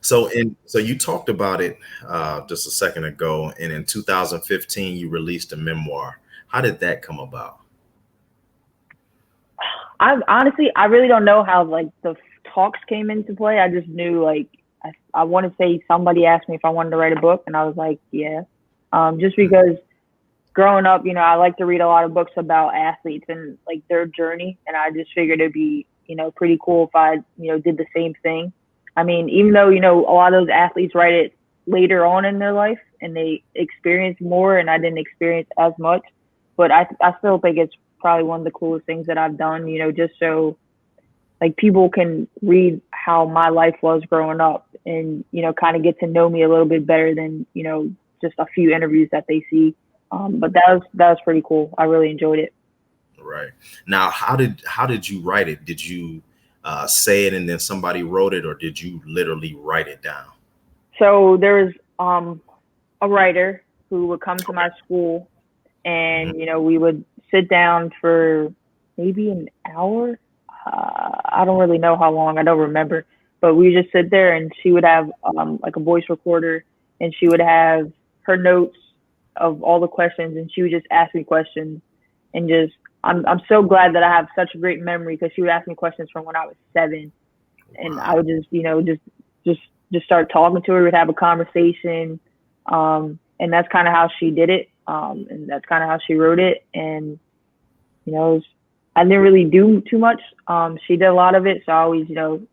So you talked about it just a second ago, and in 2015 you released a memoir. How did that come about? I honestly, I really don't know how like the talks came into play. I just knew like I want to say somebody asked me if I wanted to write a book, and I was like, yeah. Just Mhm. because growing up, I like to read a lot of books about athletes and like their journey, and I just figured it'd be pretty cool if I did the same thing. I mean, even though a lot of those athletes write it later on in their life and they experience more, and I didn't experience as much, but I still think it's probably one of the coolest things that I've done. Just so like people can read how my life was growing up and kind of get to know me a little bit better than just a few interviews that they see. But that was pretty cool. I really enjoyed it. Right. Now, how did you write it? Did you say it and then somebody wrote it, or did you literally write it down? So there was a writer who would come to my school, Hmm. and we would sit down for maybe an hour. I don't really know how long. I don't remember. But we just sit there, and she would have like a voice recorder, and she would have her notes of all the questions, and she would just ask me questions, and just I'm so glad that I have such a great memory because she would ask me questions from when I was 7, and I Wow. would just just just start talking to her. We'd have a conversation, and that's kind of how she did it, and that's kind of how she wrote it. And it was, I didn't really do too much. She did a lot of it, so I always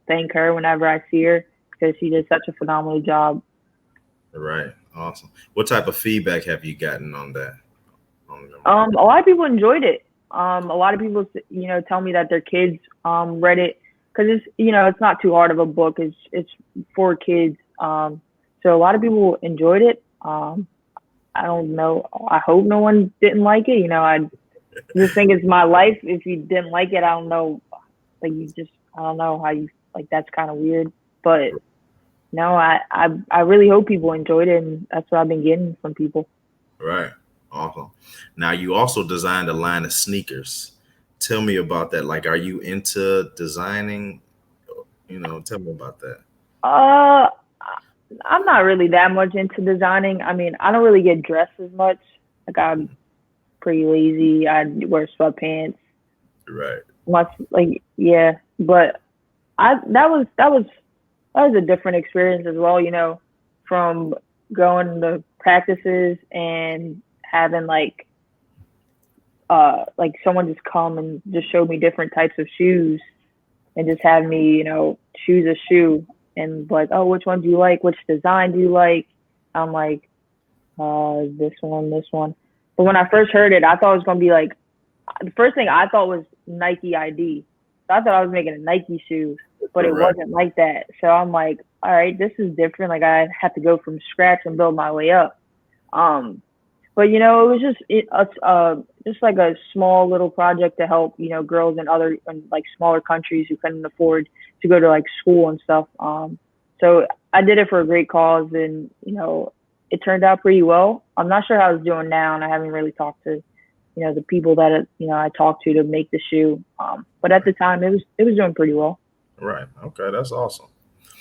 thank her whenever I see her because she did such a phenomenal job. Right. Awesome. What type of feedback have you gotten on that on the memoir? A lot of people enjoyed it. A lot of people, tell me that their kids read it because it's not too hard of a book. It's for kids. So a lot of people enjoyed it. I don't know. I hope no one didn't like it. I just think it's my life. If you didn't like it, I don't know. Like you just, I don't know how you like. That's kind of weird. But no, I really hope people enjoyed it, and that's what I've been getting from people. Right. Awesome. Now you also designed a line of sneakers. Tell me about that. Like, are you into designing? Tell me about that. Uh, I'm not really that much into designing. I mean, I don't really get dressed as much. Like I'm pretty lazy. I wear sweatpants. Right. Much like yeah, but I that was a different experience as well. From going to practices and having like someone just come and just show me different types of shoes and just have me choose a shoe and like, oh, which one do you like? Which design do you like? I'm like, this one, this one. But when I first heard it, I thought it was gonna be like the first thing I thought was Nike ID. So I thought I was making a Nike shoe, but it Right. wasn't like that. So I'm like, all right, this is different. Like I had to go from scratch and build my way up. Um, but it was just like a small little project to help girls in other in like smaller countries who couldn't afford to go to like school and stuff. So I did it for a great cause, and it turned out pretty well. I'm not sure how it's doing now, and I haven't really talked to the people that I talked to make the shoe. But at the time, it was doing pretty well. Right. Okay. That's awesome.